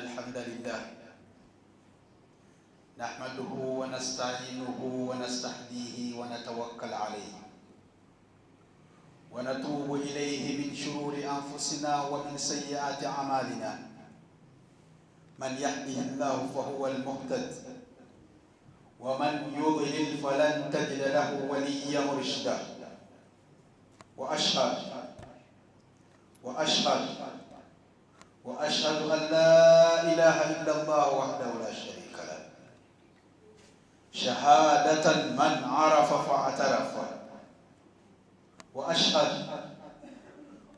الحمد لله نحمده ونستعينه ونستهديه ونتوكل عليه ونتوب إليه من شرور أنفسنا ومن سيئات أعمالنا. من يهده الله فهو المهتد ومن يضلل فلن تجد له وليا مرشدا. وأشهد أن لا إله إلا الله وحده لا شريك له شهادة من عرف فاعترف.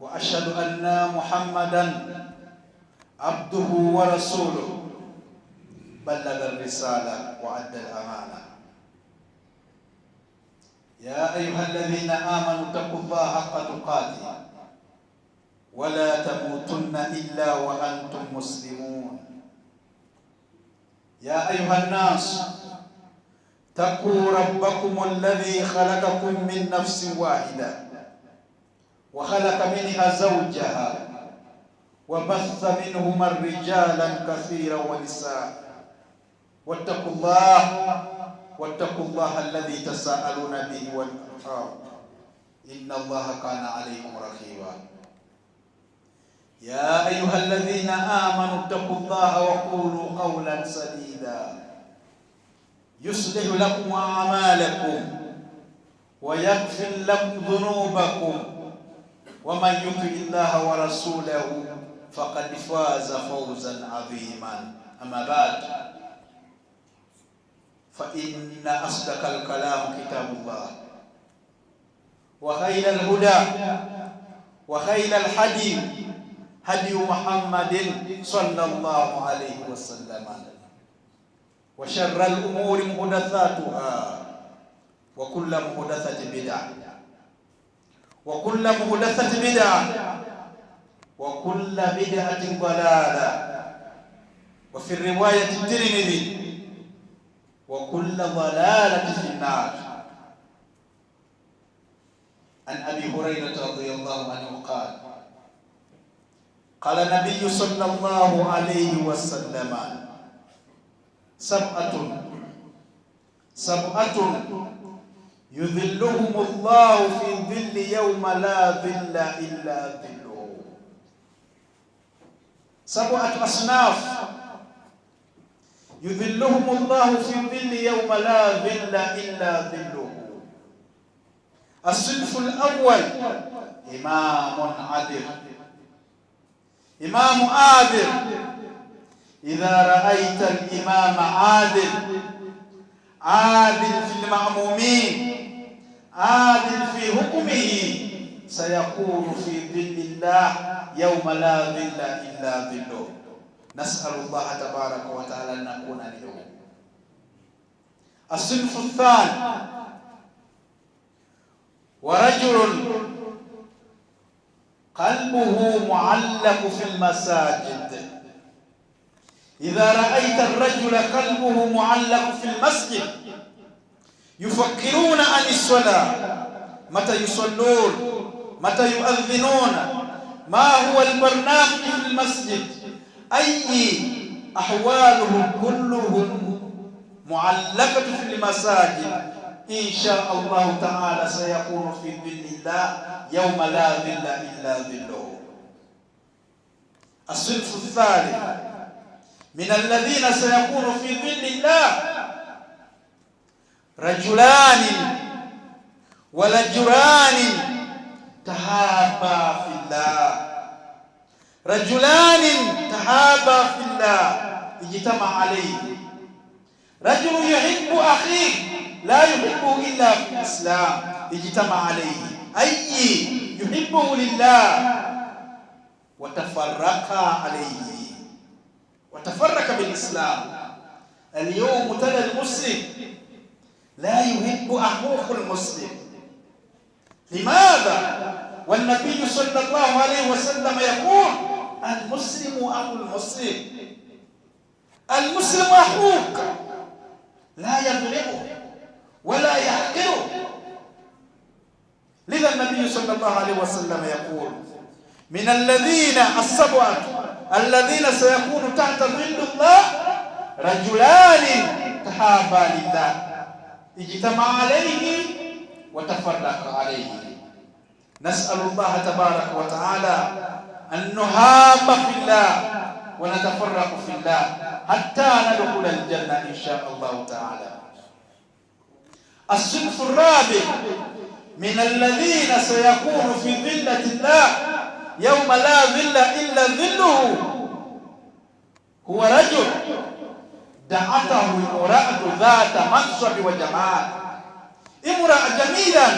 وأشهد أن محمدا عبده ورسوله بلغ الرسالة وأدى الأمانة. يا أيها الذين آمنوا اتقوا الله حق تقاته ولا تموتن إلا وأنتم مسلمون. يا أيها الناس اتقوا ربكم الذي خلقكم من نفس واحدة وخلق منها زوجها وبث منهما رجالا كثيرا ونساء. واتقوا الله الذي تساءلون به والأرحام إن الله كان عليكم رقيبا. يا أيها الذين آمنوا اتقوا الله وقولوا قولا سديدا يصلح لكم أعمالكم ويغفر لكم ذنوبكم ومن يطع الله ورسوله فقد فاز فوزا عظيما. أما بعد فإن أصدق الكلام كتاب الله وخير الهدى وخير الحديث هدي محمد صلى الله عليه وسلم وشر الأمور محدثاتها وكل محدثة بدعة وكل بدعة ضلالة. وفي الرواية الترمذي وكل ضلالة في النار. عن أبي هريرة رضي الله عنه قال النبي صلى الله عليه وسلم سبعة يذلهم الله في ظل يوم لا ظل إلا ظله. سبعة أصناف يذلهم الله في ظل يوم لا ظل إلا ظله. الصنف الأول إمام عادل. إذا رأيت الإمام عادل في المأمومين عادل في حكمه سيكون في ظل الله يوم لا ظل إلا ظله. نسأل الله تبارك وتعالى أن نكون منهم. الصنف الثاني ورجل قلبه معلق في المساجد. إذا رأيت الرجل قلبه معلق في المسجد يفكرون عن الصلاة، متى يصلون، متى يؤذنون، ما هو البرنامج في المسجد، أي أحوالهم كلهم معلقة في المساجد. إن شاء الله تعالى سيكون في ظل الله يوم لا ظل إلا ظله. الصنف الثالث من الذين سيكون في ظل الله رجلان ولجران تحابا في الله. رجلان تحابا في الله اجتمع عليه. رجل يحب أخيه لا يحبه إلا في الإسلام اجتمع عليه، أي يحبه لله وتفرقا عليه وتفرق بالإسلام. اليوم ترى المسلم لا يحب أخوه المسلم. لماذا؟ والنبي صلى الله عليه وسلم يقول المسلم أخو المسلم. المسلم أخوك لا يظلمه ولا يحقره. لذا النبي صلى الله عليه وسلم يقول من الذين السبعة الذين سيكون tahta dhillillah rajulani tahaba lillah ijtama alayhi wa tafarraqa alayhi. Nas'alullah tabaraka wa ta'ala an nuhabba fillah wa natafarraqu fillah hatta nadkhula aljanna insha Allah ta'ala. الصنف الرابع من الذين سيكون في ظلة الله يوم لا ظل إلا ظله هو رجل دعته امرأة ذات منصب وجمال، امرأة جميلا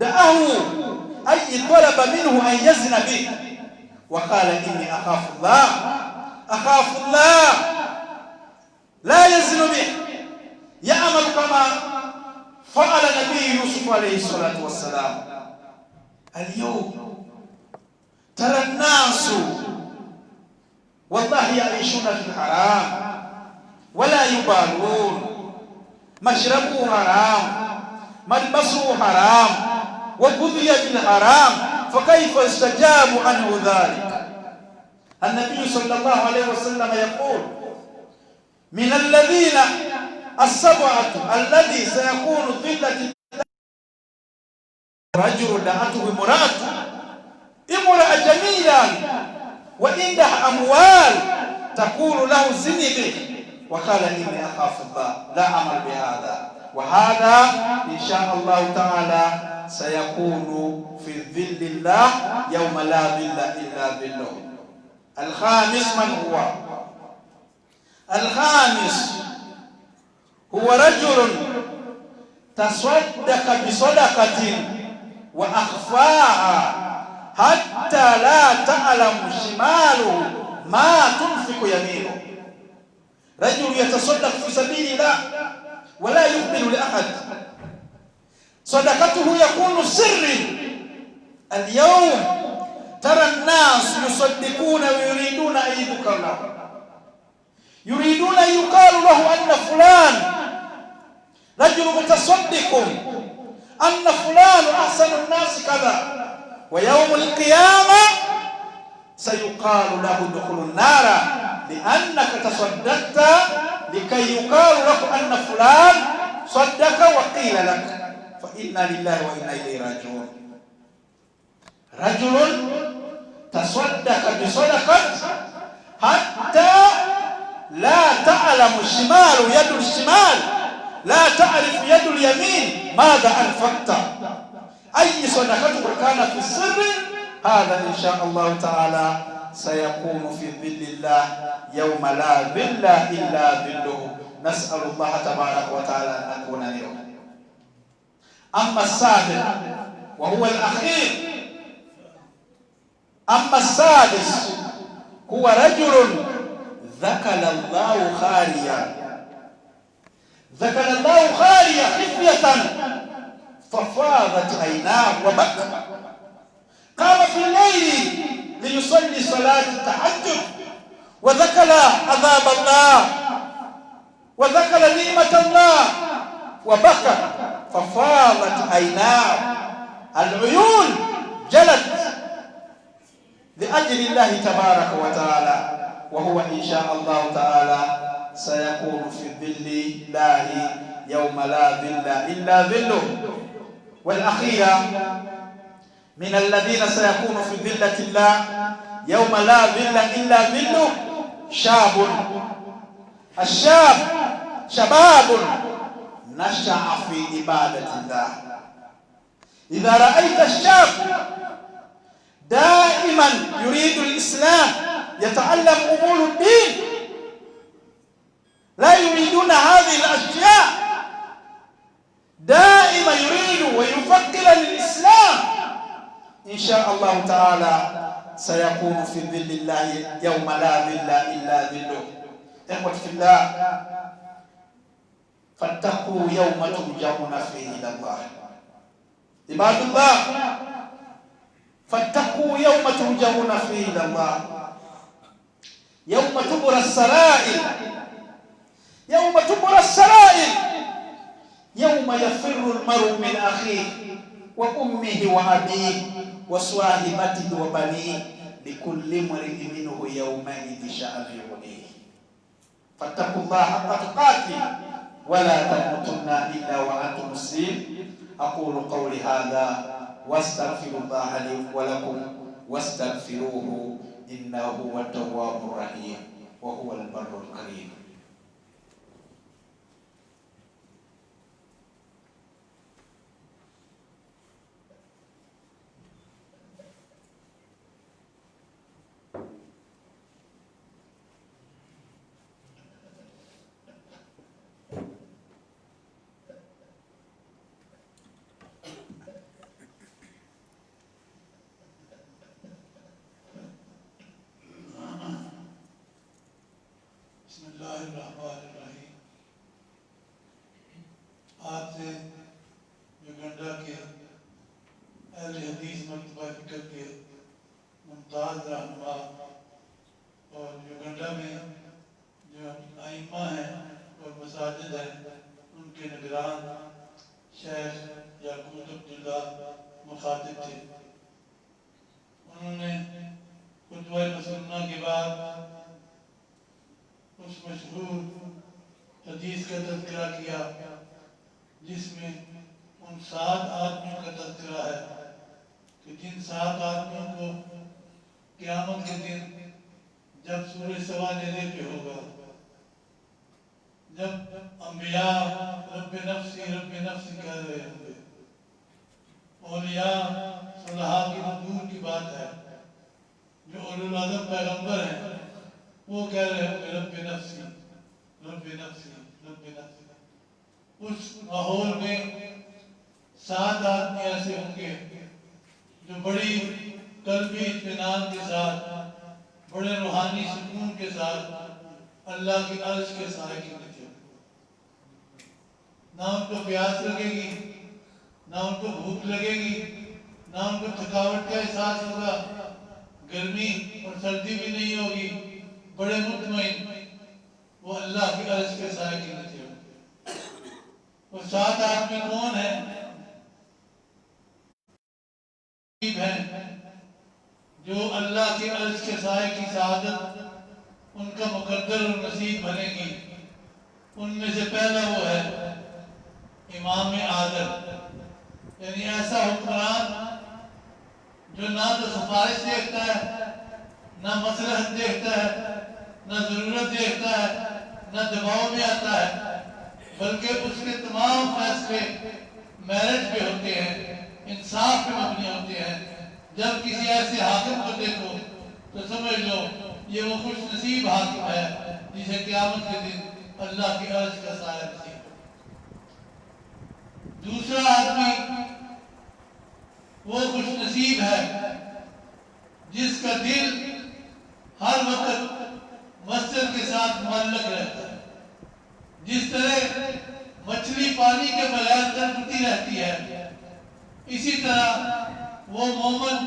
دعاه أي طلب منه أن يزن به وقال إني أخاف الله لا يزن به، يعمل كما فعل نبي يوسف عليه الصلاة والسلام. اليوم ترى الناس والله يعيشون في الحرام ولا يبالون، مشربه حرام، ملبسه حرام، وغذي بالحرام، فكيف يستجاب عنه ذلك؟ النبي صلى الله عليه وسلم يقول من الذين السبعة الذي سيكون ظلة رجل دعته امرأة جميلة وعندها أموال تقول له زني به وقال إني أخاف الله لا أعمل بهذا، وهذا إن شاء الله تعالى سيكون في ظل الله يوم لا ظل إلا ظله. الخامس من هو؟ الخامس هو رجل تصدق بصدقة وأخفاها حتى لا تعلم شماله ما تنفق يمينه. رجل يتصدق في سبيل الله ولا يقبل لأحد، صدقته يكون سر. اليوم ترى الناس يصدقون ويريدون أن يذكر له، يريدون أن يقال له أن فلان رجل متصدق، أن فلان أحسن الناس كذا، ويوم القيامة سيقال له ادخل النار لأنك تصدقت لكي يقال لك أن فلان صدق وقيل لك، فإنا لله وإنا إليه راجعون. رجل تصدق بصدقة حتى لا تعلم الشمال يد الشمال، لا تعرف يد اليمين ماذا أنفقت. أي صدقة كان في السر هذا إن شاء الله تعالى سيكون في ظل الله يوم لا ظل إلا ظله. نسأل الله تبارك وتعالى أن نكون منهم. أما السادس وهو الأخير، أما السادس هو رجل ذكر الله خاليا خفية ففاضت عيناه وبكى، قام في الليل ليصلي صلاة التهجد وذكر عذاب الله وذكر نعمة الله وبكى ففاضت عيناه، العيون جلت لأجل الله تبارك وتعالى، وهو إن شاء الله تعالى سيكون في ظل الله يوم لا ظل إلا ظله. والأخيرة من الذين سيكون في ظلة الله يوم لا ظل إلا ظله شاب. الشاب شباب نشأ في عبادة الله. إذا رأيت الشاب دائما يريد الإسلام، يتعلم أمور الدين، لا يريدون هذه الأشياء، دائما يريد ويفكر للإسلام، إن شاء الله تعالى سيكون في ظل الله يوم لا ظل إلا ظله. إخوة في الله، فاتقوا يوم ترجعون فيه إلى الله. عباد الله، فاتقوا يوم ترجعون فيه إلى الله، يوم تبلى السرائر، يوم تبلى السرائر، يوم يفر المرء من أخيه وأمه وأبيه وصاحبته وبنيه لكل امرئ منه يومئذ شأن يغنيه فاتقوا الله حق تقاته ولا تموتن إلا وأنتم مسلمون. أقول قولي هذا واستغفر الله لي ولكم واستغفروه إنه هو التواب الرحيم وهو البر الكريم. بسم اللہ الرحمن الرحیم. آج سے یوگنڈا کے اہل حدیث مکتبہ فکر کے ممتاز رہنما اور یوگنڈا میں جو ائمہ ہیں اور مساجد ہیں ان کے نگران شیخ یعقوب عبداللہ مخاطب تھے. انہوں نے خطبہ مسنونہ کے بعد اس مشہور حدیث کا تذکرہ کیا جس میں ان 7 آدمیوں کا تذکرہ ہے کہ جن 7 آدمیوں کو قیامت کے دن جب سورج سوا نیزے پہ ہوگا، جب انبیاء رب نفسی کہہ رہے ہوں گے، اولیاء صلحاء کی دور کی بات ہے، جو اولو العزم پیغمبر ہیں وہ کہہ رہے ہیں رب نفسی. اس ماحول میں 7 آدمی ایسے ہوں گے جو بڑی قلبی اطمینان کے ساتھ، بڑے روحانی سکون کے ساتھ اللہ کی عرش کے سائے کے نیچے، نہ ان کو پیاس لگے گی، نہ ان کو بھوک لگے گی، نہ ان کو تھکاوٹ کا احساس ہوگا، گرمی اور سردی بھی نہیں ہوگی، بڑے مطمئن وہ اللہ کی عرش کے سائے کے نیچے ہوں. وہ 7 آدمی کون ہیں؟ جو اللہ کی عرش کے سائے کی سعادت ان کا مقدر اور نصیب بنے گی. ان میں سے پہلا وہ ہے امام عادل، یعنی ایسا حکمران جو نہ تو سفارش دیکھتا ہے، نہ مصلحت دیکھتا ہے، نہ ضرورت دیکھتا ہے، نہ دباؤ میں آتا ہے، بلکہ اس کے تمام فیصلے میرٹ پہ ہوتے ہیں، انصاف پہ مبنی ہوتے ہیں. جب کسی ایسے حاکم کو دیکھو تو سمجھ لو یہ وہ خوش نصیب حاکم ہے جسے قیامت کے دن اللہ کی عرش کا سایہ نصیب. دوسرا آدمی وہ خوش نصیب ہے جس کا دل ہر وقت مسجد کے ساتھ معلق رہتا ہے. جس طرح مچھلی پانی کے بغیر تڑپتی رہتی ہے، اسی طرح وہ مومن،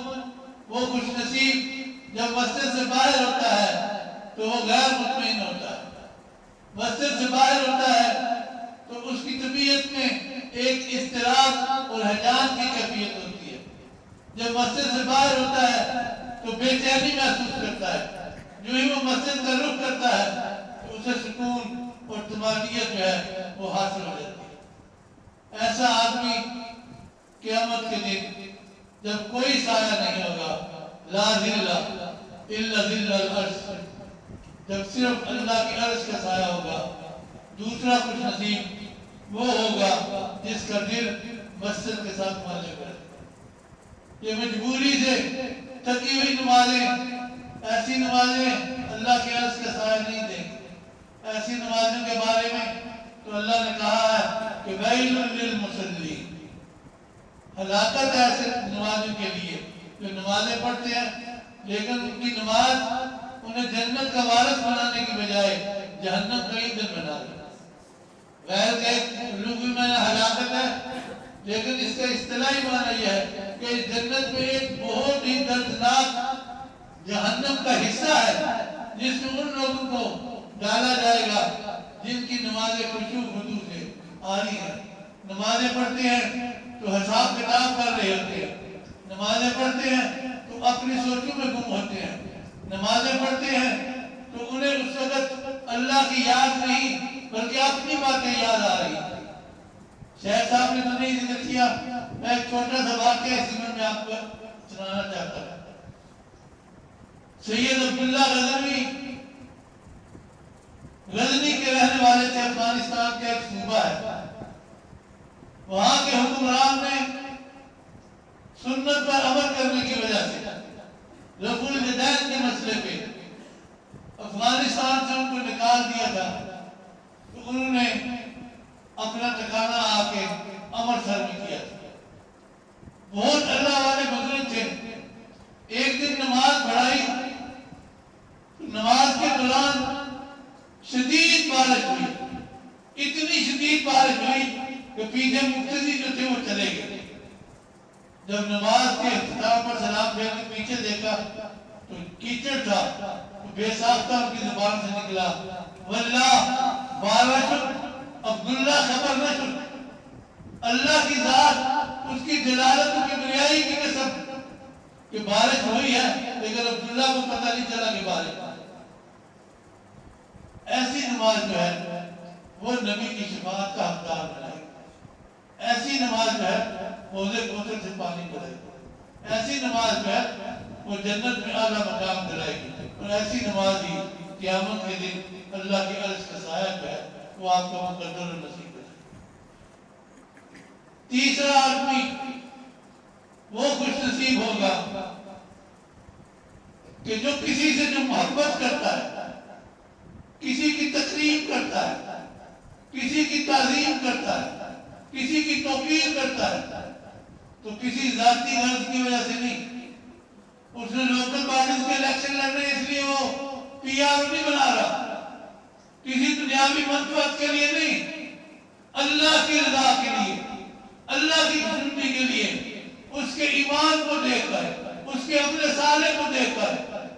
وہ خوش نصیب جب مسجد سے باہر ہوتا ہے تو وہ غیر مطمئن ہوتا ہے. مسجد سے باہر ہوتا ہے تو اس کی طبیعت میں ایک اضطراب اور ہیجان کی کیفیت ہوتی ہے. جب مسجد سے باہر ہوتا ہے تو بے چینی محسوس کرتا ہے. جو ہی وہ مسجد کا رخ کرتا ہے تو اسے سکون اور طمانینت جو ہے وہ حاصل ہو جاتی ہے. ایسا آدمی قیامت کے دن جب کوئی سایہ نہیں ہوگا، لا ظل الا ظل العرش، جب صرف اللہ کی عرش کا سایہ ہوگا. دوسرا خوش نصیب وہ ہوگا جس کا دل مسجد کے ساتھ معلق ہے. یہ مجبوری سے تھکی ہوئی نمازیں، ایسی نمازیں اللہ کے عرش کا سایہ نہیں دیں گی. ایسی نمازوں کے بارے میں تو اللہ نے کہا ہے کہ ویل للمصلین، ہلاکت ہے ایسے نمازوں کے لیے جو نمازیں پڑھتے ہیں لیکن ان کی نماز انہیں جنت کا وارث بنانے کی بجائے جہنم کا ایندھن بنا دے. غیر کے لوگوں میں ہلاکت ہے، لیکن اس کا اصطلاحی معنی یہ ہے کہ اس جنت میں ایک بہت ہی دردناک جہنم کا حصہ ہے جس میں ان لوگوں کو ڈالا جائے گا جن کی نمازیں خشوع خضوع سے آ رہی ہیں. نمازیں پڑھتے ہیں تو حساب کتاب کر رہے ہوتے ہیں، نمازیں پڑھتے ہیں تو اپنی سوچوں میں گم ہوتے ہیں. نمازیں پڑھتے ہیں تو انہیں اس وقت اللہ کی یاد نہیں بلکہ اپنی باتیں یاد آ رہی ہیں. شیخ صاحب نے تو نہیں ذکر کیا، میں ایک چھوٹا سا واقعہ اس میں آپ کو سنانا چاہتا ہوں. سید عبداللہ غزنی کے رہنے والے تھے. افغانستان کا ایک صوبہ ہے. وہاں کے حکمران نے سنت پر عمل کرنے کی وجہ سے رفع الیدین کے مسئلے پہ افغانستان سے ان کو نکال دیا تھا. تو انہوں نے اپنا ٹھکانہ آ کے امرتسر میں کیا تھا. بہت اللہ والے بزرگ تھے. ایک دن نماز پڑھائی. نماز کے دوران شدید بارش ہوئی. اتنی شدید بارش ہوئی کہ پیچھے مقتدی جو تھے وہ چلے گئے. جب نماز کے اختتام پر سلام پھیر کے پیچھے دیکھا تو کیچڑ تھا. تو بے ساختہ ان کی زبان سے نکلا، واللہ بارش عبداللہ خبر نہ شد. اللہ کی ذات اس کی جلالت کی بریائی کی قسم کہ بارش ہوئی ہے لیکن عبداللہ کو پتہ نہیں چلا کہ بارش. ایسی نماز جو ہے وہ نبی کی شفاعت کا حقدار بنائے. ایسی نماز جو ہے حوض کوثر سے پانی پلائے. ایسی نماز جو ہے وہ جنت میں اعلیٰ مقام دلائے گی. اور ایسی نماز ہی قیامت کے دن اللہ کے عرش کا سایہ جو ہے وہ آپ کا مقدر و نصیب ہے. تیسرا آدمی وہ خوش نصیب ہوگا کہ جو کسی سے جو محبت کرتا ہے، کسی کی تقریب کرتا ہے، کسی کی تعظیم کرتا ہے، کسی کی توقیر کرتا ہے، تو کسی ذاتی غرض کی وجہ سے نہیں. اس نے لوکل باڈیز کے الیکشن لڑ رہے اس لیے وہ پی آر نہیں بنا رہا، کسی دنیاوی منفعت کے لیے نہیں، اللہ کی رضا کے لیے، اللہ کی خوشنودی کے لیے. اس کے ایمان کو دیکھ کر، اس کے عمل صالح کو دیکھ کر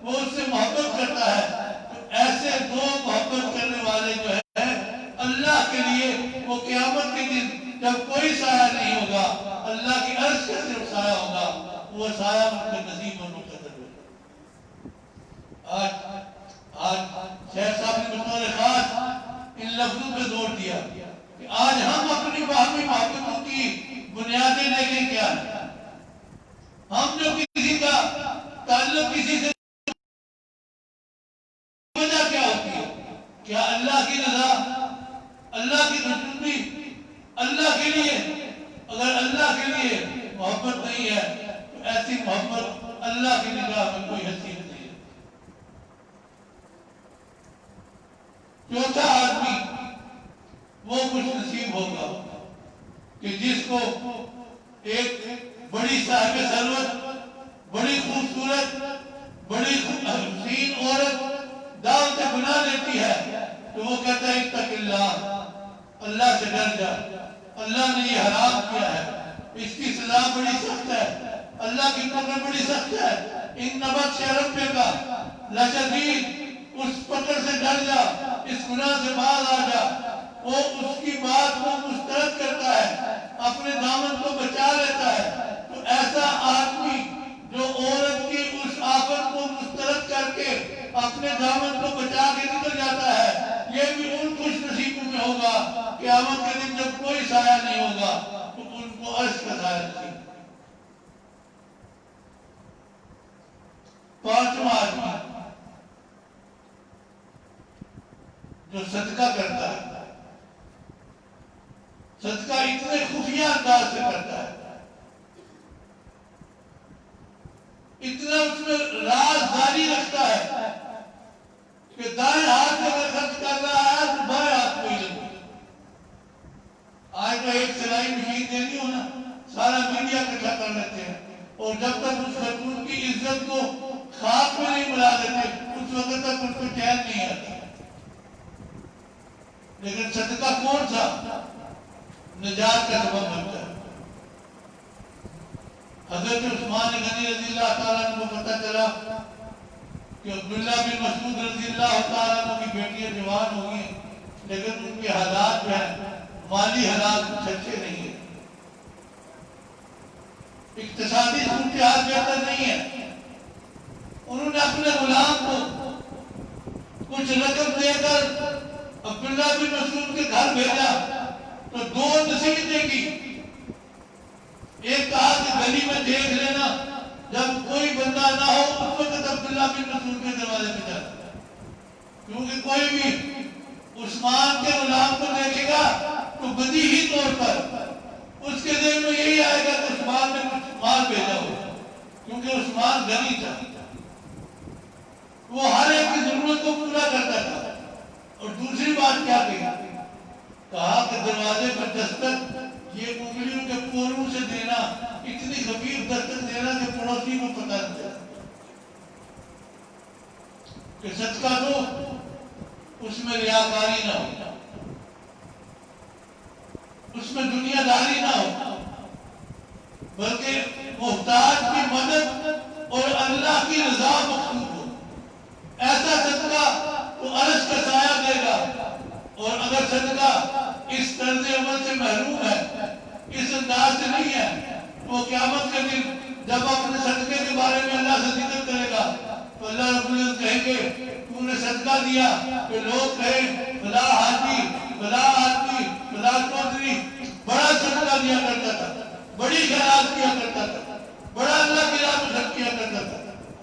وہ اس سے محبت کرتا ہے. تو ایسے دو محبت کرنے والے جو ہے اللہ کے لیے وہ قیامت کے دن جب کوئی سایہ نہیں ہوگا، اللہ کی عرش کا صرف سایہ ہوگا، وہ سایہ ان کے نصیب اور مقدر ہوگا. آج شیخ صاحب نے بطور خاص ان لفظوں پہ زور دیا کہ آج ہم اپنی باہمی محبتوں کی بنیادیں دیکھیں کیا ہے. ہم جو کسی کا تعلق کسی سے وجہ کیا ہوتی ہے؟ کیا اللہ کی رضا، اللہ کی خوشنودی، اللہ کے لیے؟ اگر اللہ کے لیے محبت نہیں ہے تو ایسی محبت اللہ کی نگاہ میں کوئی حیثیت نہیں ہے. چوتھا آدمی وہ خوش نصیب ہوگا کہ جس کو ایک بڑی صاحب ثروت، بڑی خوبصورت، بڑی حسین عورت دعوت گناہ دیتی ہے تو وہ کہتا ہے اتق اللہ، اللہ سے ڈر جا، اللہ نے یہ حرام کیا ہے، اس کی سزا بڑی سخت ہے، اللہ کی پکڑ بڑی سخت ہے. ان بطش ربک لشدید، اس پکڑ سے ڈر جا، اس گناہ سے باز آ جا. وہ اس کی بات کو مسترد کرتا ہے، اپنے دامن کو بچا لیتا ہے. تو ایسا آدمی جو عورت کی اس آفت کو مسترد کر کے اپنے دامن کو بچا کے نکل جاتا ہے، یہ بھی ان خوش نصیبوں میں ہوگا. قیامت کے دن جب کوئی سایہ نہیں ہوگا تو ان کو عرش کا سایہ نصیب. پانچواں آدمی جو صدقہ کرتا ہے، صدقہ اتنے خفیہ انداز سے کرتا ہے، اتنا اس میں راز جاری رکھتا ہے کہ دائیں ہاتھ سے اگر خرچ کر رہا ہے تو بائیں ہاتھ کو ہی لگے. آج تو ایک سلائی مشین دینی ہو نا، سارا میڈیا اکٹھا کر لیتے ہیں اور جب تک اس خاتون کی عزت کو خاک میں نہیں ملا دیتے اس وقت تک اس کو چین نہیں آتی. لیکن صدقہ کون سا نجات کا سبب بنتا ہے. حضرت عثمان غنی رضی اللہ تعالیٰ عنہ کو پتہ چلا کہ عبداللہ بن مسعود رضی اللہ تعالیٰ عنہ کی بیٹیاں جوان ہو گئی لیکن ان کے حالات جو ہیں مالی حالات کچھ اچھے نہیں ہیں، اقتصادی صورتحال بہتر نہیں ہے. انہوں نے اپنے غلام کو کچھ رقم دے کر عبداللہ بن مسعود کے گھر بھیجا تو دو نصیحتیں کی. ایک کہا کہ گلی میں دیکھ لینا جب کوئی بندہ نہ ہو اس وقت عبداللہ بن مسعود کے دروازے پہ جانا، کیونکہ کوئی بھی عثمان کے غلام کو دیکھے گا تو بدیہی طور پر اس کے ذہن میں یہی آئے گا کہ عثمان نے کچھ مال بھیجا ہو، کیونکہ عثمان غنی تھا، وہ ہر ایک کی ضرورت کو پورا کرتا تھا. اور دوسری بات کیا کہا کہ دروازے پر دستک یہ انگلیوں کے پوروں سے دینا، اتنی خفیف دستک دینا کہ پڑوسی کو پتہ نہ چلے کہ صدقہ دو، اس میں ریاکاری نہ ہو، اس میں دنیا داری نہ ہو، بلکہ محتاج کی مدد اور اللہ کی رضا مقصود ہو. ایسا صدقہ تو عرش کا سایہ دے گا. اور اگر صدقہ اس طرز عمل سے محروم ہے، اس انداز سے نہیں ہے، تو قیامت کے دن جب اپنے صدقے کے بارے میں اللہ سے ذکر کرے گا تو اللہ رب العزت کہیں گے تو نے صدقہ دیا، کہ لوگ کہیں فلاں حاجی، فلاں آدمی، فلاں چودھری بڑا صدقہ دیا کرتا تھا، بڑی خیرات کیا کرتا تھا، بڑا اللہ کی راہ میں خرچ کیا کرتا تھا.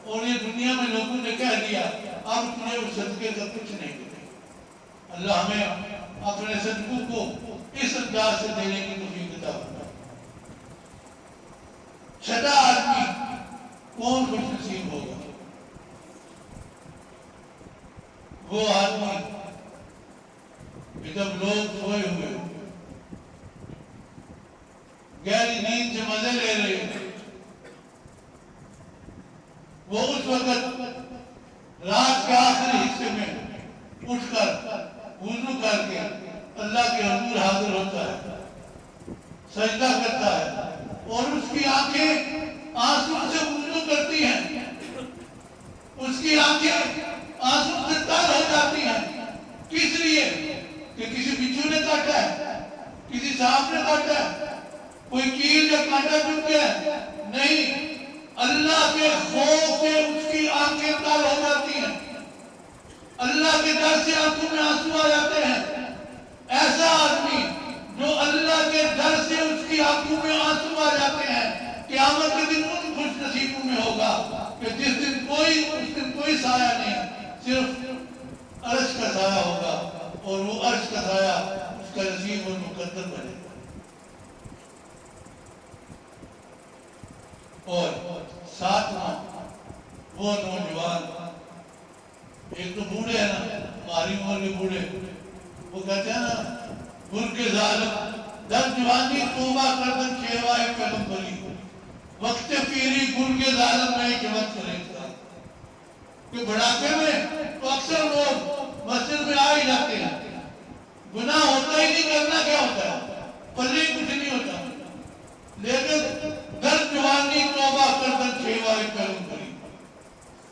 اور یہ دنیا میں لوگوں نے کہہ دیا اب تمہیں اس صدقے کا کچھ نہیں ملے. اللہ ہمیں اپنے صدقوں کو اس انداز سے دینے کی توفیق عطا فرمائے. چھٹا آدمی کون خوش نصیب ہوگا؟ وہ آدمی کہ جب لوگ سوئے ہوئے گہری نیند سے مزے لے رہے ہیں، وہ اس وقت رات کے آخری حصے میں اٹھ کر وضو کر کے اللہ کے حضور حاضر ہوتا ہے، سجدہ کرتا ہے، اور اس کی آنکھیں آنسو سے وضو کرتی ہیں، اس کی آنکھیں آنسو سے تر ہو جاتی ہیں. کس لیے؟ کہ کسی بچھو نے کاٹا ہے، کسی سانپ نے کاٹا ہے، کوئی کیل یا کانٹا چبھ گیا ہے؟ نہیں، اللہ کے خوف سے اس کی آنکھیں تر ہو جاتی ہیں، اللہ کے ڈر سے آنکھوں میں آنسو آ جاتے ہیں. ایسا آدمی جو اللہ کے ڈر سے اس کی آنکھوں میں آنسو آ جاتے ہیں، قیامت کے دن ان خوش نصیبوں میں ہوگا کہ جس دن کوئی سایہ نہیں، صرف عرش کا سایہ ہوگا، اور وہ عرش کا سایہ اس کا نصیب اور مقدر بنے گا. اور ساتواں وہ نوجوان، ایک تو بوڑھے ہیں نا، ہماری عمر کے بوڑھے، وہ کہتے ہیں نا گل ظالم در جوانی توبہ کردن شیوائے پیغمبری، وقت پیری گل کے ظالم نہیں کہ وقت ریتا. کہ بڑھاپے میں تو اکثر لوگ مسجد میں آ ہی جاتے ہیں، گناہ ہوتا ہی نہیں، کرنا کیا ہوتا ہے، پلے کچھ نہیں ہوتا، لیکن در جوانی توبہ کردن شیوائے پیغمبری.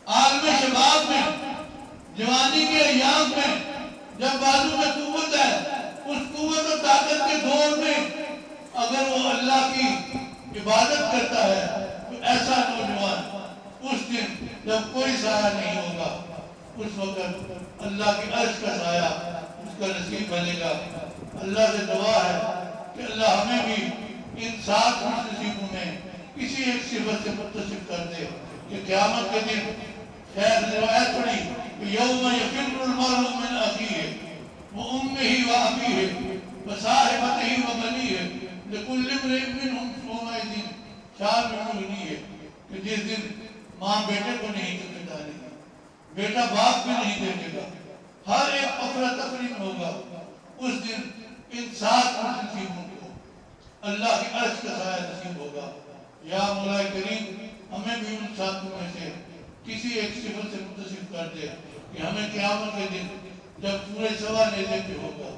عالم شباب میں، جوانی کے ایام میں، جب بازو میں قوت ہے، اس قوت و طاقت کے دور میں اگر وہ اللہ کی عبادت کرتا ہے تو ایسا نوجوان اس دن جب کوئی سایہ نہیں ہوگا، اس وقت اللہ کی عرش کا سایہ اس کا نصیب بنے گا. اللہ سے دعا ہے کہ اللہ ہمیں بھی ان 7 خوش نصیبوں میں کسی ایک صفت سے متصف کر دے کہ قیامت کے دن خیر روایت پڑھی کہ یوم یفر المرء من اخیہ وامہ وابیہ وصاحبتہ وبنیہ لکل امرئ منہم یومئذ شأن یغنیہ. کہ جس دن ماں بیٹے کو نہیں ڈالے گی، بیٹا باپ بھی نہیں دیکھے گا، ہر ایک افراتفری میں ہوگا. اس دن ان 7 خوش نصیبوں کو اللہ کی عرش کا سایہ نصیب ہوگا. یا مولا کریم ہمیں بھی ان 7 میں سے کسی ایک صفت سے متصف کر دے کہ ہمیں قیامت کے دن جب سورج سوا نیزے پہ ہوگا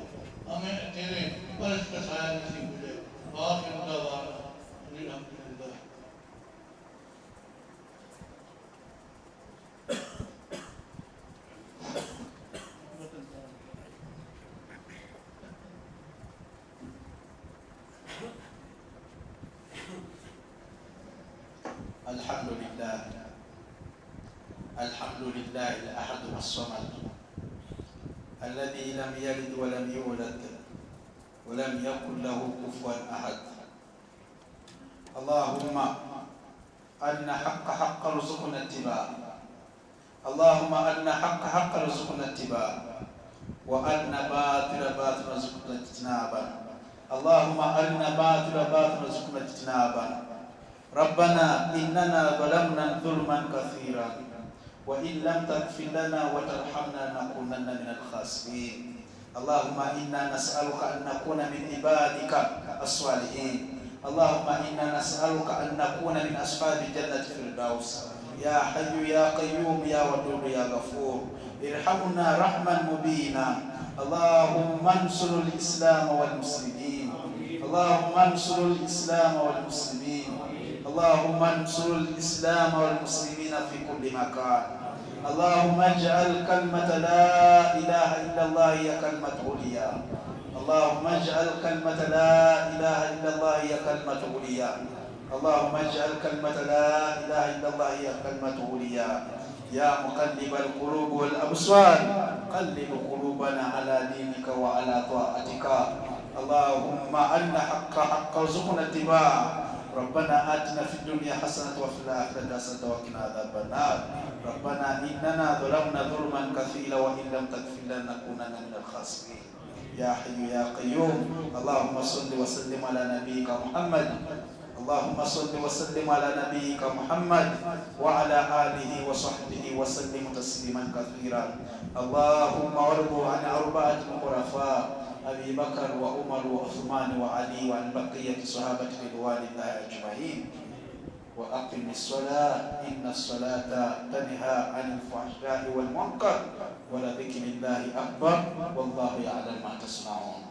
ہمیں تیرے عرش کا سایہ نصیب ہو جائے. آخر دعوانا الحمدللہ. الحمدللہ الحمد لله الأحد الصمد الذي لم يلد ولم يولد ولم يكن له كفوا أحد. اللهم أرنا حق رزقنا اتباعه. اللهم أرنا حق رزقنا اتباعه، وأرنا باطل رزقنا اجتنابا. اللهم أرنا باطل رزقنا اجتنابا. ربنا إننا ظلمنا ظلما كثيرا، وإن لم تغفر لنا وترحمنا لنكونن من الخاسرين. اللهم إنا نسألك أن نكون من عبادك الصالحين. اللهم إنا نسألك أن نكون من أصحاب جنة الفردوس. يا حي يا قيوم يا ودود يا غفور، ارحمنا رحما مبينا. اللهم انصر الإسلام والمسلمين. اللهم انصر الإسلام والمسلمين. اللهم انصر الإسلام والمسلمين في كل مكان. اللهم اجعل كلمة لا إله إلا الله هي كلمة عليا. اللهم اجعل كلمة لا إله إلا الله هي كلمة عليا. اللهم اجعل كلمة لا إله إلا الله هي كلمة عليا. يا مقلب القلوب والأبصار قلب قلوبنا على دينك وعلى طاعتك. اللهم أرنا حق رزقنا اتباعه. ربنا آتنا في الدنيا حسنة وفي الآخرة حسنة وقنا عذاب النار. ربنا إننا ظلمنا ظلما كثيرا، وإن لم تغفر لنا لنكونن من الخاسرين. يا حي يا قيوم. اللهم صل وسلم على نبيك محمد. اللهم صل وسلم على نبيك محمد وعلى آله وصحبه وسلم تسليما كثيرا. اللهم وارض عن أربعة الخلفاء أبي بكر وعمر وعثمان وعلي وعن بقية صحابة رضوان الله أجمعين. وأقم الصلاة إن الصلاة تنهى عن الفحشاء والمنكر ولذكر الله أكبر والله يعلم ما تصنعون.